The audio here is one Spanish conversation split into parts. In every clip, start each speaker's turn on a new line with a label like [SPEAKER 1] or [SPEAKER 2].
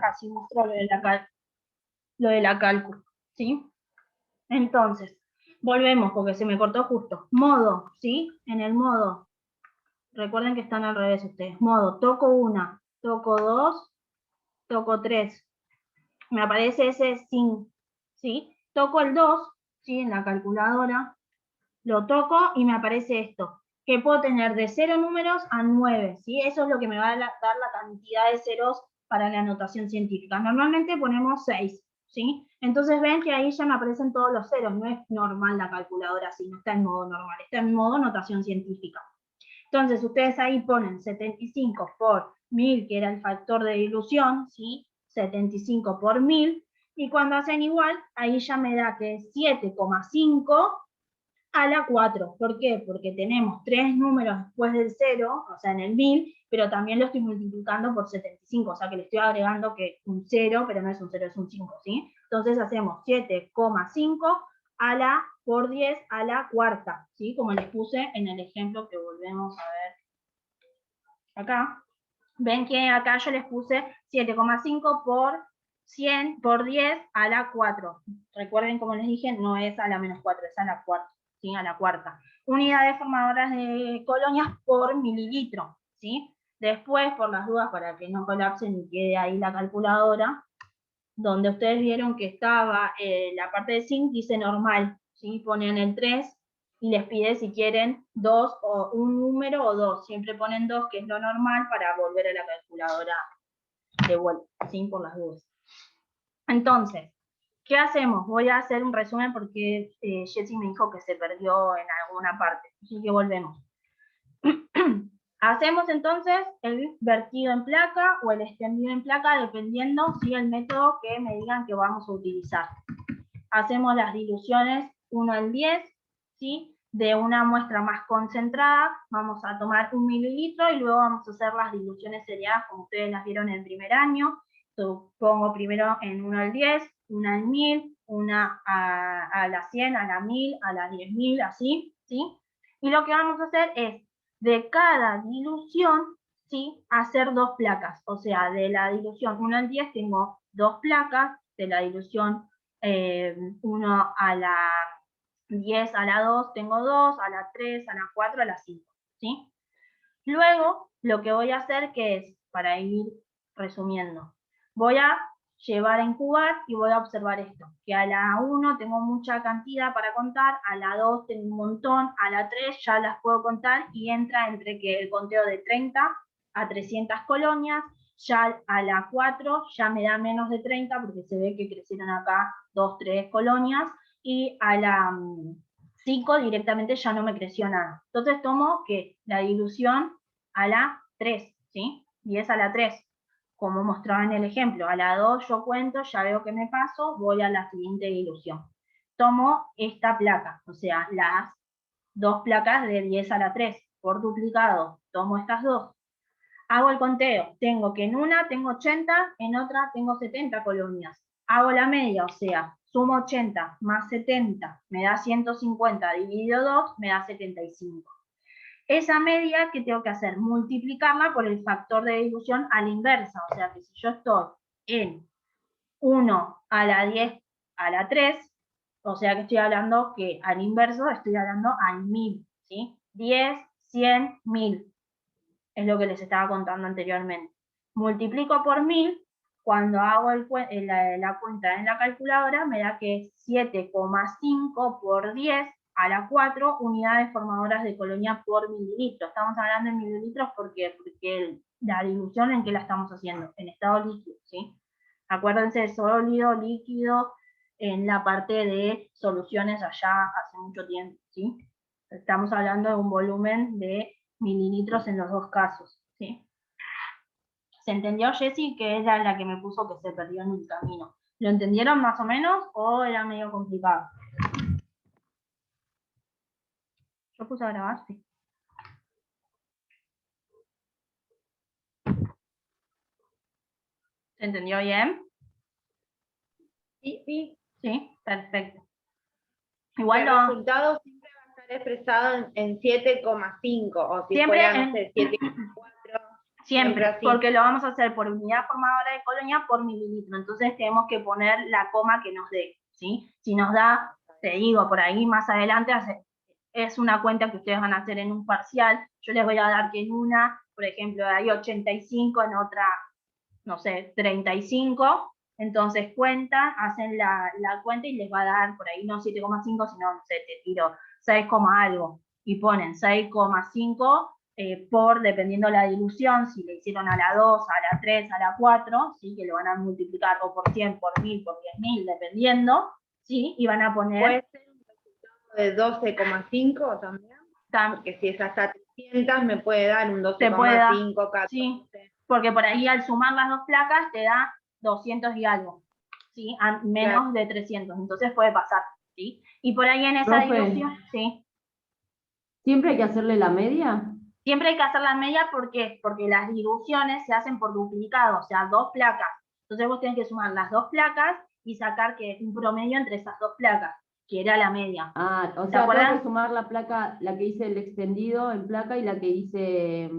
[SPEAKER 1] así muestro lo de la cálculo, ¿sí? Entonces, volvemos porque se me cortó justo. Modo, ¿sí? En el modo, recuerden que están al revés ustedes. Modo, toco una, toco dos, toco tres. Me aparece ese sin, ¿sí? Toco el 2, ¿sí? En la calculadora, lo toco y me aparece esto, que puedo tener de 0 números a 9, ¿sí? Eso es lo que me va a dar la cantidad de ceros para la notación científica. Normalmente ponemos 6, ¿sí? Entonces ven que ahí ya me aparecen todos los ceros, no es normal la calculadora así, no está en modo normal, está en modo notación científica. Entonces ustedes ahí ponen 75 por 1000, que era el factor de dilución, ¿sí? 75 por 1000, y cuando hacen igual, ahí ya me da que es 7,5 a la 4. ¿Por qué? Porque tenemos 3 números después del 0, o sea, en el 1000, pero también lo estoy multiplicando por 75, o sea que le estoy agregando que un 0, pero no es un 0, es un 5, ¿sí? Entonces hacemos 7,5 a la por 10 a la cuarta, ¿sí? Como les puse en el ejemplo que volvemos a ver acá. Ven que acá yo les puse 7,5 por 100 por 10 a la 4. Recuerden, como les dije, no es a la menos 4, es a la cuarta, ¿sí? A la cuarta. Unidades formadoras de colonias por mililitro, ¿sí? Después, por las dudas, para que no colapsen y quede ahí la calculadora, donde ustedes vieron que estaba la parte de zinc, dice normal, ¿sí? Ponen el 3 y les pide si quieren 2 o un número o 2. Siempre ponen 2, que es lo normal, para volver a la calculadora de vuelta, ¿sí? Por las dudas. Entonces, ¿qué hacemos? Voy a hacer un resumen porque Jessy me dijo que se perdió en alguna parte, así que volvemos. Hacemos entonces el vertido en placa o el extendido en placa, dependiendo si el método que me digan que vamos a utilizar. Hacemos las diluciones 1 en 10, ¿sí? De una muestra más concentrada, vamos a tomar 1 mililitro y luego vamos a hacer las diluciones seriadas como ustedes las vieron en el primer año. Pongo primero en 1 al 10, una al 1000, una a la 100, a la 1000, a la 10.000, así, ¿sí? Y lo que vamos a hacer es, de cada dilución, ¿sí? Hacer 2 placas. O sea, de la dilución 1 al 10 tengo 2 placas, de la dilución 1 a la 10 a la 2 tengo 2, a la 3, a la 4, a la 5, ¿sí? Luego, lo que voy a hacer, que es, para ir resumiendo, voy a llevar a incubar y voy a observar esto, que a la 1 tengo mucha cantidad para contar, a la 2 tengo un montón, a la 3 ya las puedo contar y entra entre que el conteo de 30 a 300 colonias, ya a la 4 ya me da menos de 30 porque se ve que crecieron acá 2, 3 colonias, y a la 5 directamente ya no me creció nada. Entonces tomo que la dilución a la 3, ¿sí? 10 a la 3, como mostraba en el ejemplo. A la 2 yo cuento, ya veo que me paso, voy a la siguiente dilución. Tomo esta placa, o sea, las 2 placas de 10 a la 3 por duplicado. Tomo estas 2. Hago el conteo. Tengo que en una tengo 80, en otra tengo 70 colonias. Hago la media, o sea, sumo 80 más 70, me da 150, dividido 2, me da 75. Esa media, ¿qué tengo que hacer? Multiplicarla por el factor de dilución a la inversa. O sea que si yo estoy en 1 a la 10 a la 3, o sea que estoy hablando que al inverso estoy hablando al 1000, ¿sí? 10, 100, 1000. Es lo que les estaba contando anteriormente. Multiplico por 1000, cuando hago la cuenta en la calculadora, me da que es 7,5 por 10 a la 4 unidades formadoras de colonia por mililitro. Estamos hablando en mililitros porque la dilución en qué la estamos haciendo, en estado líquido, ¿sí? Acuérdense de sólido, líquido, en la parte de soluciones allá hace mucho tiempo, ¿sí? Estamos hablando de un volumen de mililitros en los dos casos, ¿sí? ¿Se entendió, Jessy, que ella es la que me puso que se perdió en el camino? ¿Lo entendieron más o menos o era medio complicado? Yo puse a grabar, sí. ¿Se entendió bien?
[SPEAKER 2] Sí, sí.
[SPEAKER 1] Sí, perfecto. Igual
[SPEAKER 2] el resultado siempre va a estar expresado en 7,5, o si
[SPEAKER 1] siempre
[SPEAKER 2] fuera, no sé, 7,4.
[SPEAKER 1] Siempre,
[SPEAKER 2] así.
[SPEAKER 1] porque lo vamos a hacer por unidad formadora de colonia por mililitro. Entonces tenemos que poner la coma que nos dé, ¿sí? Si nos da, te digo, por ahí más adelante es una cuenta que ustedes van a hacer en un parcial. Yo les voy a dar que en una, por ejemplo, hay 85, en otra, no sé, 35. Entonces cuentan, hacen la cuenta y les va a dar por ahí no 7,5, sino, no sé, te tiro 6, algo. Y ponen 6,5 por, dependiendo la dilución, si le hicieron a la 2, a la 3, a la 4, ¿sí? Que lo van a multiplicar o por 100, por 1000, por 10.000, dependiendo, ¿sí? Y van a poner...
[SPEAKER 2] ¿Puede ser un resultado de 12,5 también? Porque si es hasta 300 me puede dar un 12,5, 14.
[SPEAKER 1] Sí, porque por ahí al sumar las dos placas te da 200 y algo, ¿sí? Menos de 300, entonces puede pasar, ¿sí? Y por ahí en esa dilución, ¿sí?
[SPEAKER 3] ¿Siempre hay que hacerle la media?
[SPEAKER 1] Siempre hay que hacer la media, ¿por qué? Porque las diluciones se hacen por duplicado, o sea, dos placas. Entonces vos tenés que sumar las dos placas y sacar que un promedio entre esas dos placas, que era la media.
[SPEAKER 3] Ah, o sea, tengo que sumar la placa, la que hice el extendido en placa y la que hice,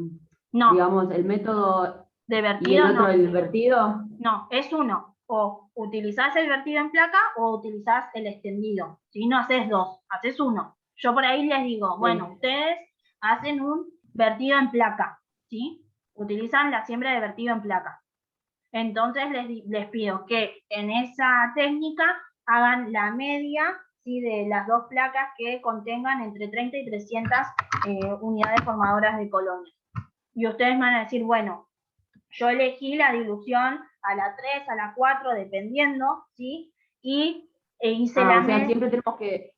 [SPEAKER 1] no,
[SPEAKER 3] digamos, el método
[SPEAKER 1] de vertido.
[SPEAKER 3] ¿Y el otro,
[SPEAKER 1] no.
[SPEAKER 3] el vertido?
[SPEAKER 1] No, es uno. O utilizás el vertido en placa o utilizás el extendido. Si no haces dos, haces uno. Yo por ahí les digo, bueno, ustedes hacen un vertido en placa, ¿sí? Utilizan la siembra de vertido en placa. Entonces les pido que en esa técnica hagan la media, ¿sí? De las dos placas que contengan entre 30 y 300 unidades formadoras de colonia. Y ustedes van a decir, bueno, yo elegí la dilución a la 3, a la 4, dependiendo, ¿sí? Y hice la media.
[SPEAKER 3] O sea, siempre tenemos que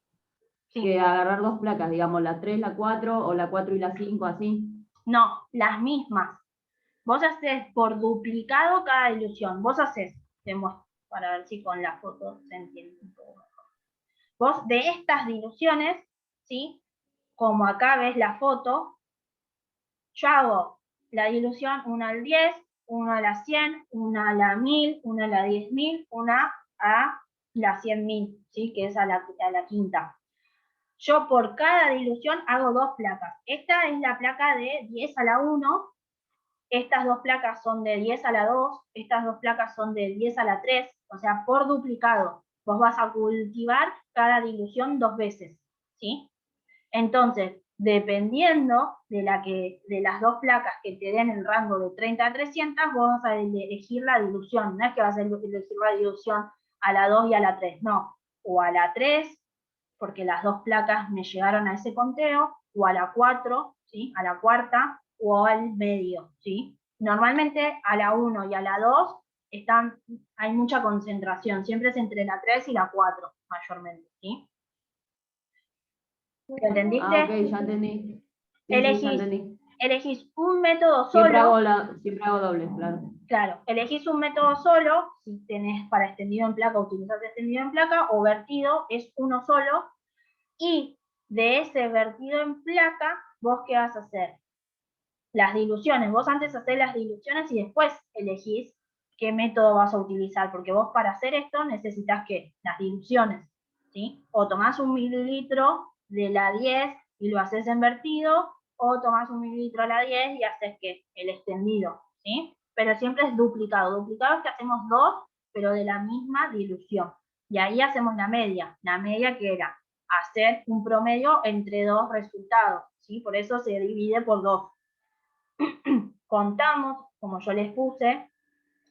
[SPEAKER 3] agarrar dos placas, digamos, la 3, la 4, o la 4 y la 5, así.
[SPEAKER 1] No, las mismas. Vos haces por duplicado cada dilución. Vos haces, te muestro, para ver si con la foto se entiende un poco mejor. Vos de estas diluciones, ¿sí? Como acá ves la foto, yo hago la dilución 1 al 10, 1 a la 100, 1 a la 1000, 1 a la 10.000, 1 a la 100.000, ¿sí? Que es a la quinta. Yo por cada dilución hago dos placas. Esta es la placa de 10 a la 1, estas dos placas son de 10 a la 2, estas dos placas son de 10 a la 3, o sea, por duplicado. Vos vas a cultivar cada dilución dos veces, ¿sí? Entonces, dependiendo de las dos placas que te den el rango de 30 a 300, vos vas a elegir la dilución. No es que vas a elegir la dilución a la 2 y a la 3, no. O a la 3, porque las dos placas me llegaron a ese conteo, o a la 4, ¿sí? A la cuarta, o al medio, ¿sí? Normalmente a la 1 y a la 2 hay mucha concentración, siempre es entre la 3 y la 4, mayormente, ¿sí? ¿Entendiste?
[SPEAKER 3] Ah, ok, ya entendí. Sí, sí, ya entendí.
[SPEAKER 1] Elegís un método solo.
[SPEAKER 3] Siempre hago doble, claro.
[SPEAKER 1] Claro, elegís un método solo, si tenés para extendido en placa, utilizás extendido en placa, o vertido, es uno solo, y de ese vertido en placa, ¿vos qué vas a hacer? Las diluciones, vos antes hacés las diluciones y después elegís qué método vas a utilizar, porque vos para hacer esto necesitas que las diluciones, ¿sí? O tomás 1 mililitro de la 10 y lo haces en vertido, o tomás 1 mililitro a la 10 y haces ¿qué? El extendido, ¿sí? Pero siempre es duplicado. Duplicado es que hacemos dos, pero de la misma dilución. Y ahí hacemos la media que era hacer un promedio entre dos resultados, ¿sí? Por eso se divide por dos. Contamos, como yo les puse,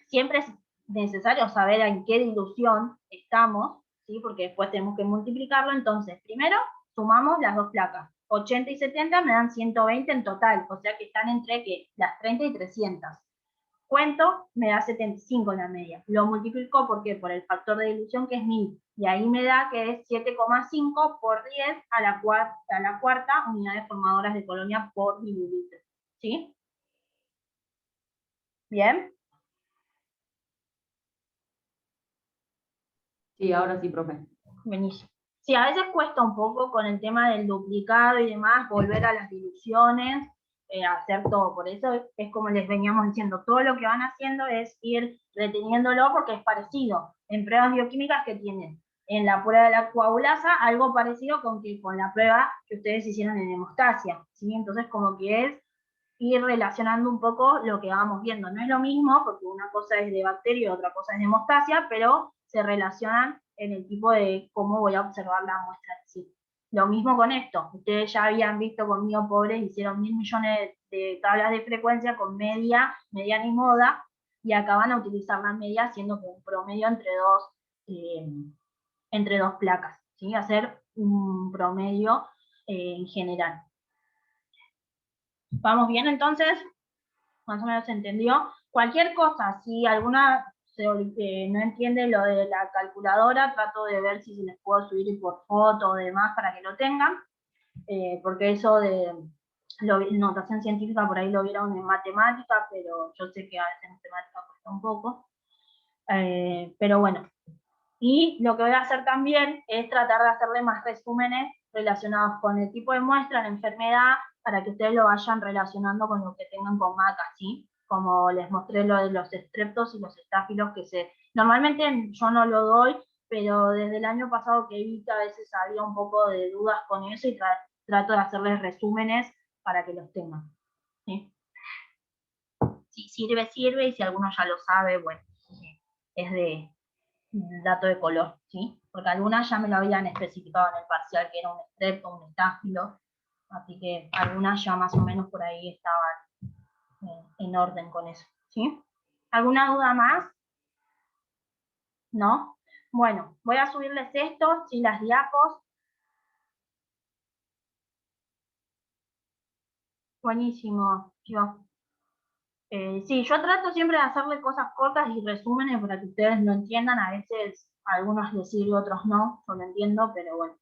[SPEAKER 1] siempre es necesario saber en qué dilución estamos, ¿sí? Porque después tenemos que multiplicarlo. Entonces, primero sumamos las dos placas. 80 y 70 me dan 120 en total, o sea que están entre ¿qué? Las 30 y 300. Cuento, me da 75 en la media. Lo multiplico ¿por qué? Por el factor de dilución que es 1000. Y ahí me da que es 7,5 por 10 a la cuarta unidades formadoras de colonia por mililitro. ¿Sí? ¿Bien?
[SPEAKER 3] Sí, ahora sí, profe.
[SPEAKER 1] Buenísimo. Sí, a veces cuesta un poco con el tema del duplicado y demás, volver a las diluciones, hacer todo. Por eso es como les veníamos diciendo, todo lo que van haciendo es ir reteniéndolo porque es parecido. En pruebas bioquímicas que tienen en la prueba de la coagulasa, algo parecido con la prueba que ustedes hicieron en hemostasia, ¿sí? Entonces como que es ir relacionando un poco lo que vamos viendo. No es lo mismo, porque una cosa es de bacteria y otra cosa es de hemostasia, pero se relacionan en el tipo de cómo voy a observar la muestra en sí. Lo mismo con esto. Ustedes ya habían visto conmigo, pobres, hicieron 1000 millones de tablas de frecuencia con media, mediana y moda, y acá van a utilizar la media haciendo un promedio entre dos placas, ¿sí? Hacer un promedio en general. ¿Vamos bien entonces? Más o menos se entendió. Cualquier cosa, si alguna no entiende lo de la calculadora, trato de ver si se les puedo subir por foto o demás para que lo tengan, porque eso de notación científica por ahí lo vieron en matemática, pero yo sé que a veces en matemática cuesta un poco. Pero bueno. Y lo que voy a hacer también es tratar de hacerle más resúmenes relacionados con el tipo de muestra, la enfermedad, para que ustedes lo vayan relacionando con lo que tengan con MACA, ¿sí? Como les mostré lo de los estreptos y los estáfilos normalmente yo no lo doy, pero desde el año pasado que vi que a veces había un poco de dudas con eso y trato de hacerles resúmenes para que los tengan, ¿sí? Si sirve, sirve, y si alguno ya lo sabe, bueno, es de dato de color, ¿sí? Porque algunas ya me lo habían especificado en el parcial, que era un estrepto, un estáfilo, así que algunas ya más o menos por ahí estaban en orden con eso, ¿sí? ¿Alguna duda más? ¿No? Bueno, voy a subirles esto, ¿sí? Las diapos. Buenísimo, yo. Sí, yo trato siempre de hacerle cosas cortas y resúmenes para que ustedes lo entiendan. A veces a algunos les sirve, otros no, yo lo entiendo, pero bueno.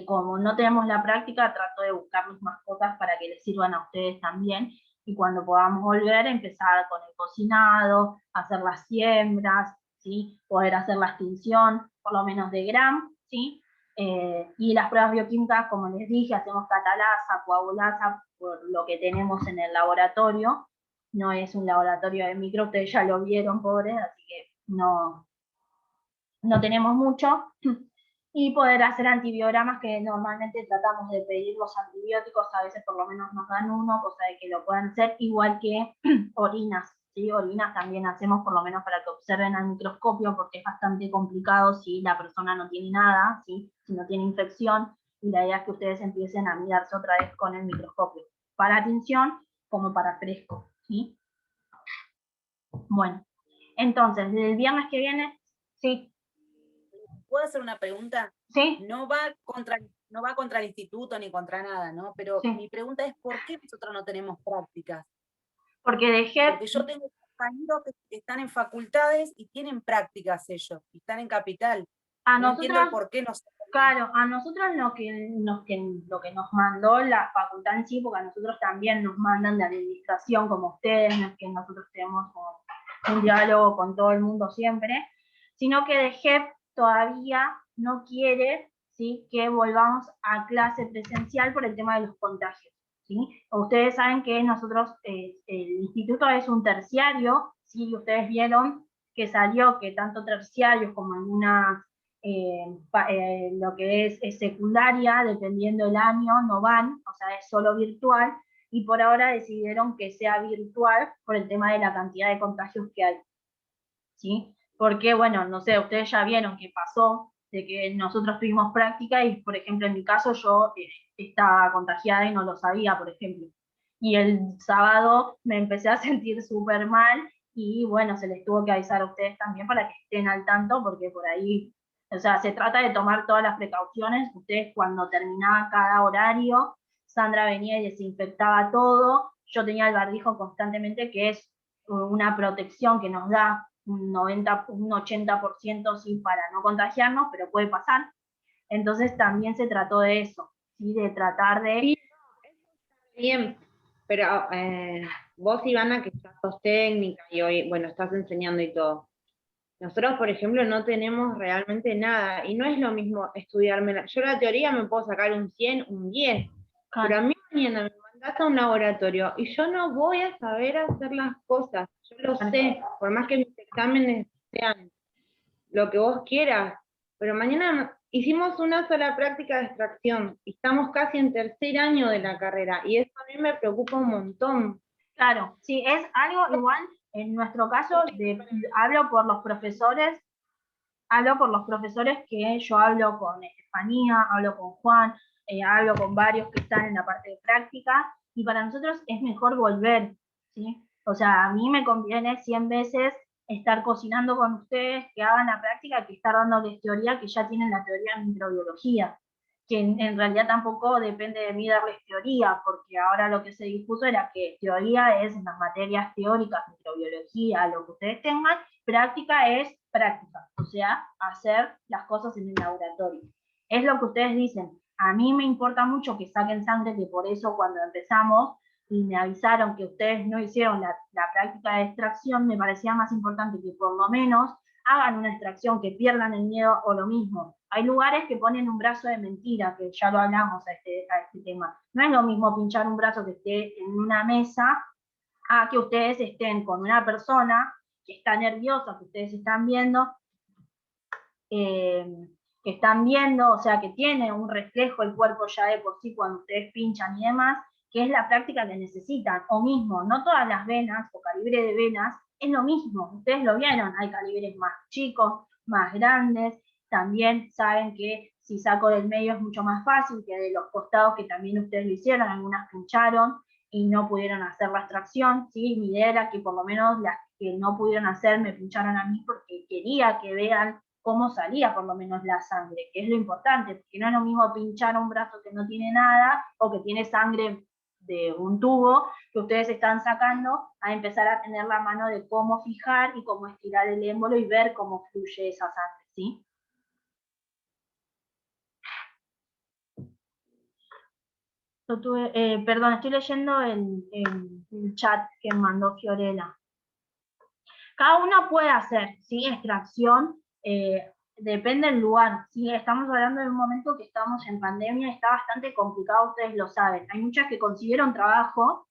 [SPEAKER 1] Como no tenemos la práctica, trato de buscarles más cosas para que les sirvan a ustedes también. Y cuando podamos volver, empezar con el cocinado, hacer las siembras, ¿sí? Poder hacer la extinción, por lo menos de Gram, ¿sí? Y las pruebas bioquímicas, como les dije, hacemos catalasa, coagulasa, por lo que tenemos en el laboratorio. No es un laboratorio de micro, ustedes ya lo vieron, pobres, así que no tenemos mucho. Y poder hacer antibiogramas, que normalmente tratamos de pedir los antibióticos, a veces por lo menos nos dan uno, cosa de que lo puedan hacer, igual que orinas, ¿sí? Orinas también hacemos por lo menos para que observen al microscopio, porque es bastante complicado si la persona no tiene nada, ¿sí? Si no tiene infección, y la idea es que ustedes empiecen a mirarse otra vez con el microscopio, para tinción como para fresco, ¿sí? Bueno, entonces, el viernes que viene, sí.
[SPEAKER 4] ¿Puedo hacer una pregunta?
[SPEAKER 1] Sí.
[SPEAKER 4] No va contra el instituto ni contra nada, ¿no? Pero sí. Mi pregunta es, ¿por qué nosotros no tenemos prácticas?
[SPEAKER 1] Porque
[SPEAKER 4] yo tengo compañeros que están en facultades y tienen prácticas ellos, y están en Capital. No entiendo por qué no.
[SPEAKER 1] Claro, a nosotros lo que nos mandó la facultad en sí, porque a nosotros también nos mandan de administración como ustedes, no es que nosotros tenemos un diálogo con todo el mundo siempre, sino que de JEP todavía no quiere, ¿sí?, que volvamos a clase presencial por el tema de los contagios, ¿sí? Ustedes saben que nosotros, el instituto es un terciario, ¿sí? Ustedes vieron que salió que tanto terciarios como algunas lo que es secundaria, dependiendo del año, no van, o sea, es solo virtual, y por ahora decidieron que sea virtual por el tema de la cantidad de contagios que hay, ¿sí? Porque, bueno, no sé, ustedes ya vieron que pasó, de que nosotros tuvimos práctica y, por ejemplo, en mi caso yo estaba contagiada y no lo sabía, por ejemplo. Y el sábado me empecé a sentir súper mal y, bueno, se les tuvo que avisar a ustedes también para que estén al tanto, porque por ahí, o sea, se trata de tomar todas las precauciones. Ustedes, cuando terminaba cada horario, Sandra venía y desinfectaba todo. Yo tenía el barbijo constantemente, que es una protección que nos da un 80% sí, para no contagiarnos, pero puede pasar. Entonces también se trató de eso, ¿sí? De tratar de...
[SPEAKER 2] Sí, bien, pero vos, Ivana, que estás sos técnica y hoy, bueno, estás enseñando y todo. Nosotros, por ejemplo, no tenemos realmente nada, y no es lo mismo estudiarme. Yo la teoría me puedo sacar un 100, un 10, claro. Pero a mí mañana me mandás a un laboratorio y yo no voy a saber hacer las cosas. Yo lo sé, por más que mis exámenes sean lo que vos quieras, pero mañana, Hicimos una sola práctica de extracción, estamos casi en tercer año de la carrera, y eso a mí me preocupa un montón.
[SPEAKER 1] Claro, sí, es algo igual, en nuestro caso, hablo por los profesores que yo hablo con Estefanía, hablo con Juan, hablo con varios que están en la parte de práctica, y para nosotros es mejor volver, ¿sí? O sea, a mí me conviene 100 veces estar cocinando con ustedes, que hagan la práctica, que estar dándoles teoría, que ya tienen la teoría en microbiología, que en realidad tampoco depende de mí darles teoría, porque ahora lo que se dispuso era que teoría es en las materias teóricas, microbiología, lo que ustedes tengan, práctica es práctica, o sea, hacer las cosas en el laboratorio. Es lo que ustedes dicen. A mí me importa mucho que saquen sangre, que por eso cuando empezamos y me avisaron que ustedes no hicieron la práctica de extracción, me parecía más importante que por lo menos hagan una extracción, que pierdan el miedo, o lo mismo. Hay lugares que ponen un brazo de mentira, que ya lo hablamos a este tema. No es lo mismo pinchar un brazo que esté en una mesa a que ustedes estén con una persona que está nerviosa, que ustedes están viendo, o sea, que tiene un reflejo el cuerpo ya de por sí cuando ustedes pinchan y demás, que es la práctica que necesitan. O mismo, no todas las venas o calibre de venas es lo mismo, ustedes lo vieron, hay calibres más chicos, más grandes, también saben que si saco del medio es mucho más fácil que de los costados, que también ustedes lo hicieron, algunas pincharon y no pudieron hacer la extracción, ¿sí? Mi idea era que por lo menos las que no pudieron hacer me pincharon a mí, porque quería que vean cómo salía por lo menos la sangre, que es lo importante, porque no es lo mismo pinchar un brazo que no tiene nada, o que tiene sangre de un tubo que ustedes están sacando, a empezar a tener la mano de cómo fijar y cómo estirar el émbolo y ver cómo fluye esa sangre, ¿sí? Perdón, estoy leyendo el chat que mandó Fiorella. Cada uno puede hacer, ¿sí? Extracción, depende del lugar, ¿sí? Estamos hablando de un momento que estamos en pandemia, está bastante complicado, ustedes lo saben. Hay muchas que consiguieron trabajo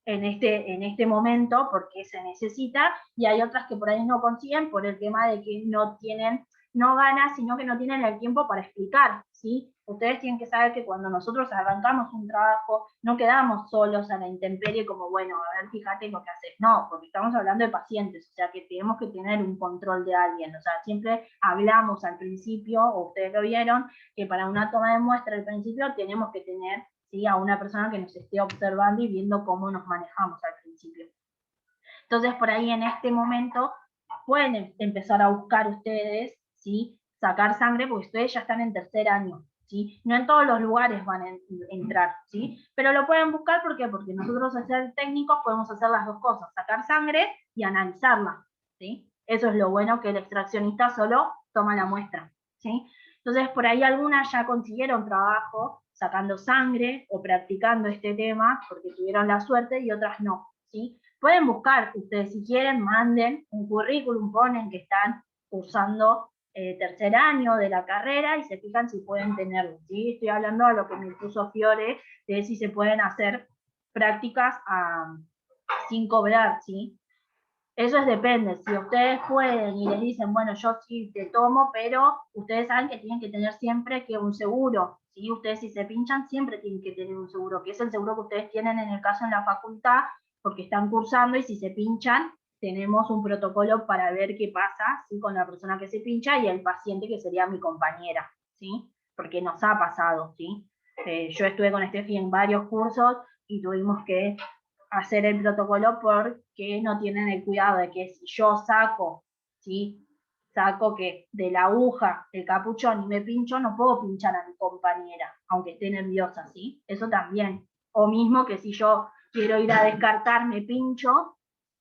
[SPEAKER 1] en este momento porque se necesita, y hay otras que por ahí no consiguen por el tema de que no ganan, sino que no tienen el tiempo para explicar, ¿sí? Ustedes tienen que saber que cuando nosotros arrancamos un trabajo, no quedamos solos a la intemperie como, bueno, a ver, fíjate lo que haces. No, porque estamos hablando de pacientes, o sea que tenemos que tener un control de alguien. O sea, siempre hablamos al principio, o ustedes lo vieron, que para una toma de muestra al principio tenemos que tener, ¿sí?, a una persona que nos esté observando y viendo cómo nos manejamos al principio. Entonces, por ahí en este momento pueden empezar a buscar ustedes, ¿sí?, sacar sangre, porque ustedes ya están en tercer año, ¿sí? No en todos los lugares van a entrar, ¿sí? Pero lo pueden buscar, ¿por qué? Porque nosotros, al ser técnicos, podemos hacer las dos cosas, sacar sangre y analizarla, ¿sí? Eso es lo bueno, que el extraccionista solo toma la muestra, ¿sí? Entonces, por ahí algunas ya consiguieron trabajo sacando sangre o practicando este tema, porque tuvieron la suerte, y otras no, ¿sí? Pueden buscar, ustedes si quieren, manden un currículum, ponen que están cursando tercer año de la carrera y se fijan si pueden tenerlo, ¿sí? Estoy hablando a lo que me puso Fiore, de si se pueden hacer prácticas sin cobrar, ¿sí? Eso depende, si ustedes pueden y les dicen, bueno, yo sí te tomo, pero ustedes saben que tienen que tener siempre un seguro, ¿sí? Ustedes si se pinchan siempre tienen que tener un seguro, que es el seguro que ustedes tienen en el caso en la facultad, porque están cursando, y si se pinchan, tenemos un protocolo para ver qué pasa, ¿sí?, con la persona que se pincha y el paciente, que sería mi compañera, ¿sí? Porque nos ha pasado, ¿sí? Yo estuve con Steffi en varios cursos y tuvimos que hacer el protocolo porque no tienen el cuidado de que si yo saco, ¿sí?, saco que de la aguja el capuchón y me pincho, no puedo pinchar a mi compañera, aunque esté nerviosa, ¿sí? Eso también. O mismo que si yo quiero ir a descartar, me pincho,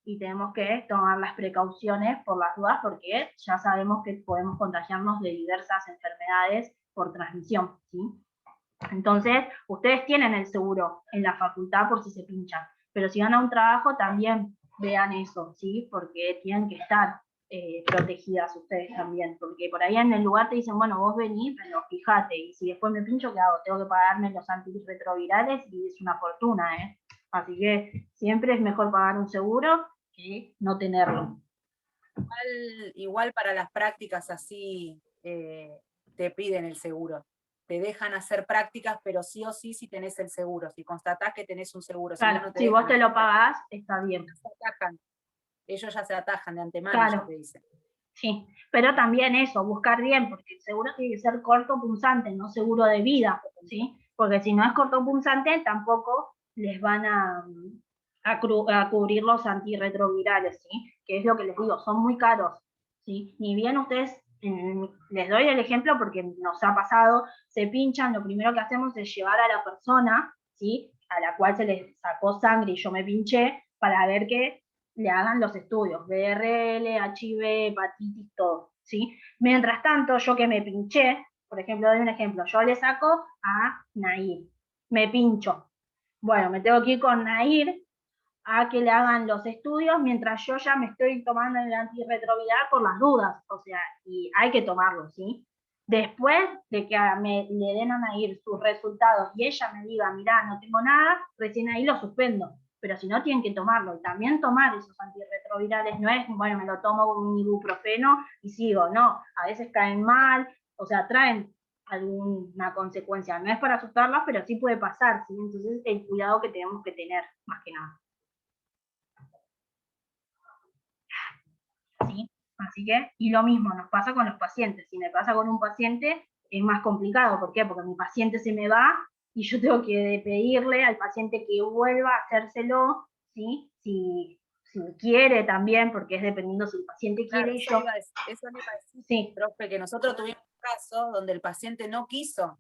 [SPEAKER 1] y tenemos que tomar las precauciones por las dudas, porque ya sabemos que podemos contagiarnos de diversas enfermedades por transmisión, ¿sí? Entonces, ustedes tienen el seguro en la facultad por si se pinchan, pero si van a un trabajo también vean eso, ¿sí? Porque tienen que estar protegidas ustedes también, porque por ahí en el lugar te dicen, bueno, vos venís, pero fíjate, y si después me pincho, ¿qué hago? Tengo que pagarme los antirretrovirales y es una fortuna, ¿eh? Así que siempre es mejor pagar un seguro que no tenerlo.
[SPEAKER 4] Igual para las prácticas así te piden el seguro. Te dejan hacer prácticas, pero sí o sí si tenés el seguro, si constatás que tenés un seguro.
[SPEAKER 1] Claro,
[SPEAKER 4] si no, no te
[SPEAKER 1] si vos te lo
[SPEAKER 4] hacer.
[SPEAKER 1] pagás, está bien.
[SPEAKER 4] Ellos ya se atajan de antemano,
[SPEAKER 1] Claro.
[SPEAKER 4] ya te dicen.
[SPEAKER 1] Sí, pero también eso, buscar bien, porque el seguro tiene que ser corto punzante, no seguro de vida, ¿sí? Porque si no es corto punzante, tampoco les van a cubrir los antirretrovirales, ¿sí? Que es lo que les digo, son muy caros, ¿sí? Ni bien ustedes, les doy el ejemplo porque nos ha pasado, se pinchan, lo primero que hacemos es llevar a la persona, ¿sí? A la cual se les sacó sangre y yo me pinché, para ver que le hagan los estudios, BRL, HIV, hepatitis, todo, ¿sí? Mientras tanto, yo que me pinché, por ejemplo, doy un ejemplo, yo le saco a Nair, me pincho. Bueno, me tengo que ir con Nair a que le hagan los estudios mientras yo ya me estoy tomando el antirretroviral por las dudas, o sea, y hay que tomarlo, ¿sí? Después de que le den a Nair sus resultados y ella me diga, mirá, no tengo nada, recién ahí lo suspendo. Pero si no, tienen que tomarlo. Y también tomar esos antirretrovirales no es, bueno, me lo tomo con un ibuprofeno y sigo. No, a veces caen mal, o sea, traen alguna consecuencia. No es para asustarlas, pero sí puede pasar, ¿sí? Entonces, el cuidado que tenemos que tener, más que nada. ¿Sí? Así que, y lo mismo nos pasa con los pacientes. Si me pasa con un paciente, es más complicado. ¿Por qué? Porque mi paciente se me va y yo tengo que pedirle al paciente que vuelva a hacérselo, ¿sí? Si quiere también, porque es dependiendo si el paciente quiere y yo.
[SPEAKER 4] Eso le iba a decir, sí, profe, que nosotros tuvimos un caso donde el paciente no quiso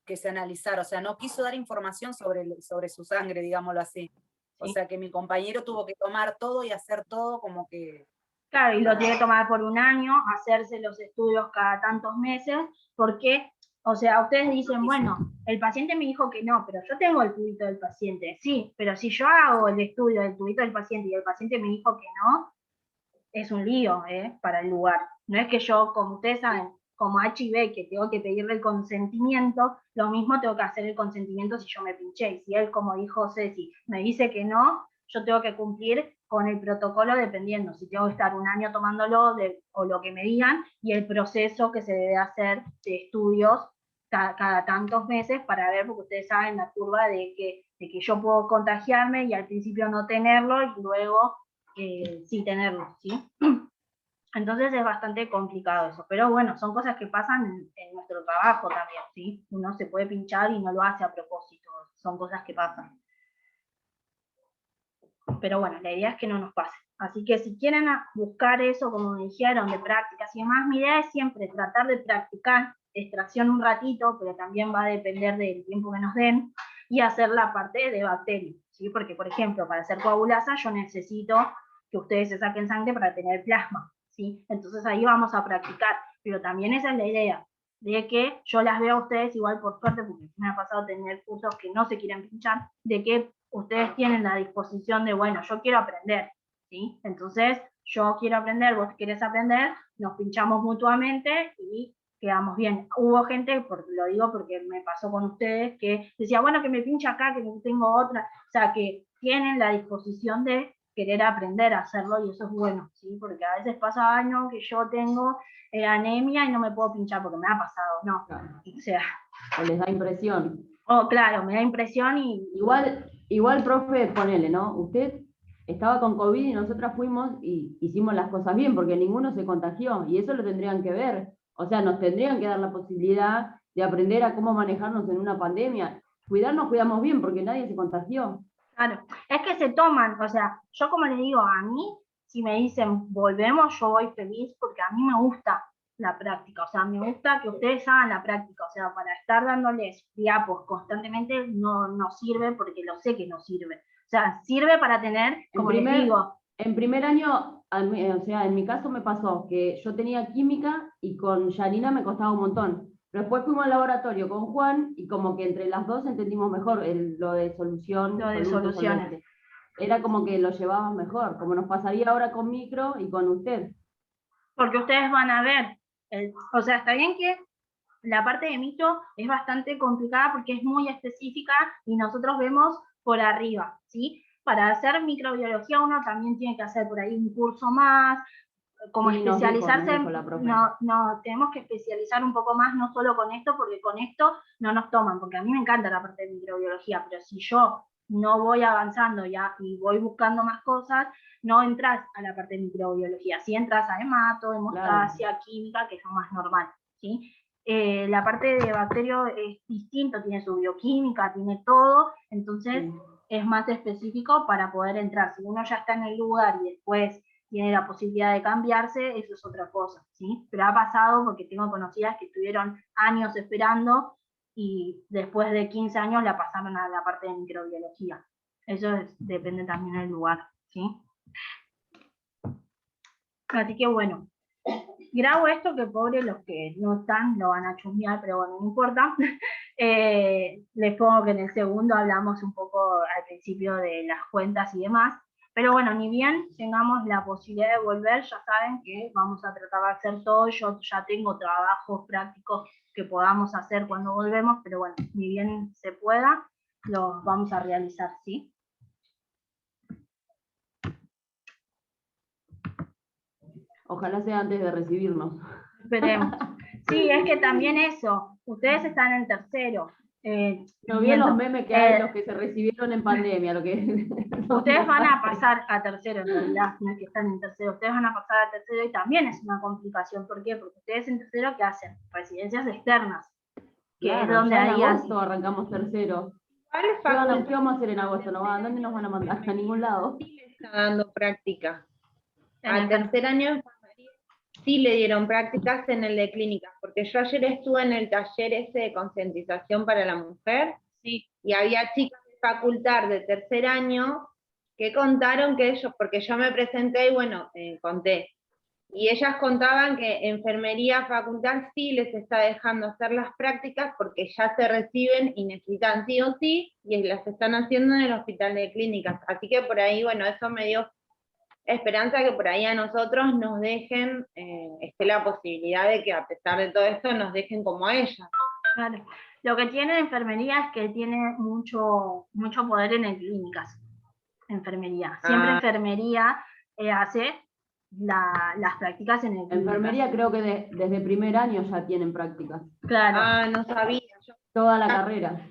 [SPEAKER 4] que se analizara, o sea, no quiso dar información sobre su sangre, digámoslo así. O sea, que mi compañero tuvo que tomar todo y hacer todo como que...
[SPEAKER 1] Claro, y lo tiene que tomar por un año, hacerse los estudios cada tantos meses, porque, o sea, ustedes dicen, bueno, el paciente me dijo que no, pero yo tengo el tubito del paciente, sí, pero si yo hago el estudio del tubito del paciente y el paciente me dijo que no, es un lío, para el lugar. No es que yo, como ustedes saben, como HIV, que tengo que pedirle el consentimiento, lo mismo tengo que hacer el consentimiento si yo me pinché. Y si él, como dijo Ceci, me dice que no, yo tengo que cumplir con el protocolo dependiendo, si tengo que estar un año tomándolo o lo que me digan, y el proceso que se debe hacer de estudios cada tantos meses para ver, porque ustedes saben la curva de que yo puedo contagiarme y al principio no tenerlo y luego sí tenerlo, ¿sí? Entonces es bastante complicado eso, pero bueno, son cosas que pasan en nuestro trabajo también, ¿sí? Uno se puede pinchar y no lo hace a propósito, son cosas que pasan. Pero bueno, la idea es que no nos pase. Así que si quieren buscar eso, como me dijeron, de prácticas y demás, mi idea es siempre tratar de practicar extracción un ratito, pero también va a depender del tiempo que nos den, y hacer la parte de bacterias, ¿sí? Porque, por ejemplo, para hacer coagulasa yo necesito que ustedes se saquen sangre para tener plasma, ¿sí? Entonces ahí vamos a practicar, pero también esa es la idea, de que yo las veo a ustedes igual por suerte, porque me ha pasado tener cursos que no se quieren pinchar, de que ustedes tienen la disposición de, bueno, yo quiero aprender, ¿sí? Entonces, yo quiero aprender, vos querés aprender, nos pinchamos mutuamente y quedamos bien. Hubo gente, lo digo porque me pasó con ustedes, que decía, bueno, que me pinche acá, que no tengo otra, o sea, que tienen la disposición de querer aprender a hacerlo y eso es bueno, ¿sí? Porque a veces pasa, no, que yo tengo anemia y no me puedo pinchar porque me ha pasado, no,
[SPEAKER 3] Claro.
[SPEAKER 1] o sea...
[SPEAKER 3] O les da impresión.
[SPEAKER 1] Oh, claro, me da impresión y...
[SPEAKER 3] Igual, profe, ponele, ¿no? Usted estaba con COVID y nosotras fuimos y hicimos las cosas bien, porque ninguno se contagió, y eso lo tendrían que ver. O sea, nos tendrían que dar la posibilidad de aprender a cómo manejarnos en una pandemia. Cuidarnos, cuidamos bien, porque nadie se contagió.
[SPEAKER 1] Claro, es que se toman, o sea, yo como les digo, a mí, si me dicen volvemos, yo voy feliz porque a mí me gusta la práctica, o sea, me gusta que ustedes hagan la práctica, o sea, para estar dándoles diapos constantemente no sirve porque lo sé que no sirve. O sea, sirve para tener, como les digo.
[SPEAKER 3] En primer año, o sea, en mi caso me pasó que yo tenía química y con Yanina me costaba un montón. Pero después fuimos al laboratorio con Juan y como que entre las dos entendimos mejor lo de solución.
[SPEAKER 1] Lo de soluciones.
[SPEAKER 3] Solvente. Era como que lo llevábamos mejor, como nos pasaría ahora con micro y con usted.
[SPEAKER 1] Porque ustedes van a ver, o sea, está bien que la parte de micro es bastante complicada porque es muy específica y nosotros vemos por arriba, ¿sí? Para hacer microbiología uno también tiene que hacer por ahí un curso más, como
[SPEAKER 3] Sí, nos dijo,
[SPEAKER 1] especializarse,
[SPEAKER 3] nos dijo la profe.
[SPEAKER 1] no, tenemos que especializar un poco más, no solo con esto, porque con esto no nos toman, porque a mí me encanta la parte de microbiología, pero si yo no voy avanzando ya y voy buscando más cosas, no entras a la parte de microbiología, si entras a hemato, hemostasia, química, que es lo más normal, ¿sí? La parte de bacterio es distinto, tiene su bioquímica, tiene todo, entonces es más específico para poder entrar. Si uno ya está en el lugar y después tiene la posibilidad de cambiarse, eso es otra cosa, ¿sí? Pero ha pasado porque tengo conocidas que estuvieron años esperando y después de 15 años la pasaron a la parte de microbiología. Eso depende también del lugar, ¿sí? Así que bueno, grabo esto que pobre los que no están lo van a chusmear, pero bueno, no importa. Les pongo que en el segundo hablamos un poco al principio de las cuentas y demás. Pero bueno, ni bien tengamos la posibilidad de volver, ya saben que vamos a tratar de hacer todo. Yo ya tengo trabajos prácticos que podamos hacer cuando volvemos, pero bueno, ni bien se pueda, los vamos a realizar, ¿sí?
[SPEAKER 3] Ojalá sea antes de recibirnos.
[SPEAKER 1] Esperemos. Sí, es que también eso, ustedes están en tercero.
[SPEAKER 3] No vi los memes que hay, los que se recibieron en pandemia. Lo que
[SPEAKER 1] ustedes van a pasar a tercero, en realidad, no es que están en tercero, ustedes van a pasar a tercero y también es una complicación. ¿Por qué? Porque ustedes en tercero, ¿qué hacen? Residencias externas, que
[SPEAKER 3] claro,
[SPEAKER 1] es donde
[SPEAKER 3] ya en
[SPEAKER 1] ahí
[SPEAKER 3] agosto arrancamos tercero. ¿Qué vamos a hacer en agosto? ¿Dónde nos van a mandar? A ningún lado.
[SPEAKER 2] Sí le está dando práctica.
[SPEAKER 1] En
[SPEAKER 2] Tercer año en enfermería sí le dieron prácticas en el de clínicas, porque yo ayer estuve en el taller ese de concientización para la mujer,
[SPEAKER 1] sí.
[SPEAKER 2] Y había chicas de facultad de tercer año que contaron que ellos, porque yo me presenté y bueno, conté, y ellas contaban que enfermería facultad sí les está dejando hacer las prácticas porque ya se reciben y necesitan sí o sí, y las están haciendo en el hospital de clínicas. Así que por ahí, bueno, eso me dio esperanza que por ahí a nosotros nos dejen, esté la posibilidad de que a pesar de todo esto nos dejen como ellas.
[SPEAKER 1] Claro. Lo que tiene enfermería es que tiene mucho poder en el clínicas. Enfermería. Siempre enfermería hace las prácticas en el clínicas.
[SPEAKER 3] Enfermería creo que desde primer año ya tienen prácticas.
[SPEAKER 1] Claro.
[SPEAKER 2] Ah, no sabía.
[SPEAKER 3] Toda la carrera.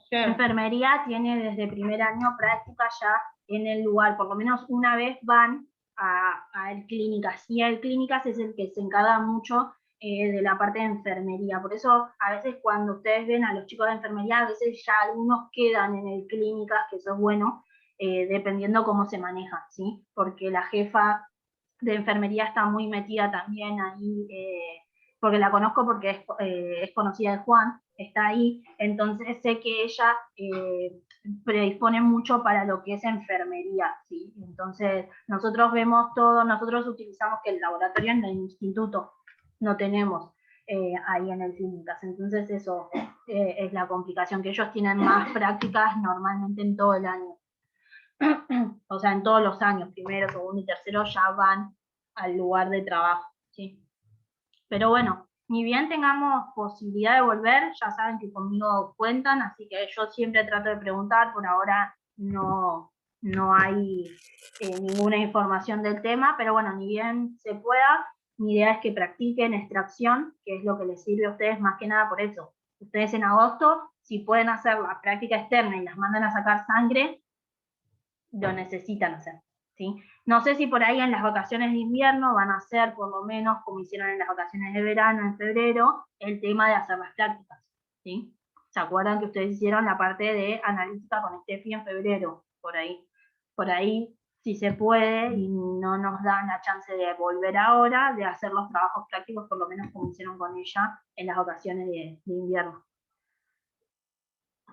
[SPEAKER 1] Enfermería tiene desde primer año práctica ya en el lugar, por lo menos una vez van a el clínicas, y el clínicas es el que se encarga mucho de la parte de enfermería. Por eso a veces cuando ustedes ven a los chicos de enfermería, a veces ya algunos quedan en el clínicas, que eso es bueno, dependiendo cómo se maneja, ¿sí? Porque la jefa de enfermería está muy metida también ahí, porque la conozco porque es conocida de Juan, está ahí, entonces sé que ella predispone mucho para lo que es enfermería, ¿sí? Entonces nosotros vemos todo, nosotros utilizamos que el laboratorio en el instituto no tenemos ahí en el clínicas, entonces eso es la complicación, que ellos tienen más prácticas normalmente en todo el año. O sea, en todos los años, primero, segundo y tercero, ya van al lugar de trabajo, ¿sí? Pero bueno, ni bien tengamos posibilidad de volver, ya saben que conmigo cuentan, así que yo siempre trato de preguntar, por ahora no hay ninguna información del tema, pero bueno, ni bien se pueda, mi idea es que practiquen extracción, que es lo que les sirve a ustedes más que nada por eso. Ustedes en agosto, si pueden hacer la práctica externa y las mandan a sacar sangre, lo necesitan hacer, ¿sí? No sé si por ahí en las vacaciones de invierno van a hacer, por lo menos como hicieron en las vacaciones de verano, en febrero, el tema de hacer las prácticas, ¿sí? ¿Se acuerdan que ustedes hicieron la parte de analítica con Steffi en febrero? Por ahí, si se puede y no nos dan la chance de volver ahora, de hacer los trabajos prácticos, por lo menos como hicieron con ella en las vacaciones de invierno.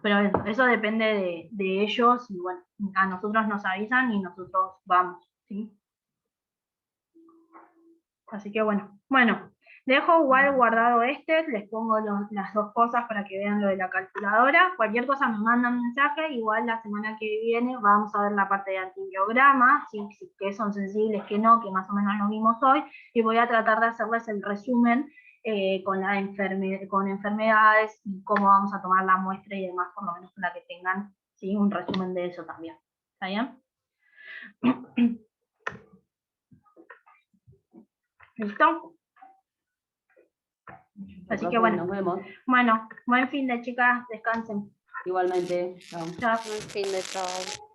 [SPEAKER 1] Pero eso depende de ellos y bueno, a nosotros nos avisan y nosotros vamos, ¿sí? Así que bueno, dejo igual guardado les pongo las dos cosas para que vean lo de la calculadora. Cualquier cosa me mandan mensaje, igual la semana que viene vamos a ver la parte de antibiograma, ¿sí? Que son sensibles, que no, que más o menos lo vimos hoy, y voy a tratar de hacerles el resumen con enfermedades y cómo vamos a tomar la muestra y demás, por lo menos para que tengan, ¿sí? Un resumen de eso también. ¿Está bien? ¿Listo? Así que
[SPEAKER 3] Profe,
[SPEAKER 1] bueno.
[SPEAKER 3] Nos vemos.
[SPEAKER 1] Bueno, buen fin de chicas, descansen.
[SPEAKER 3] Igualmente. Chao.
[SPEAKER 1] Chao.
[SPEAKER 5] Buen fin de chao.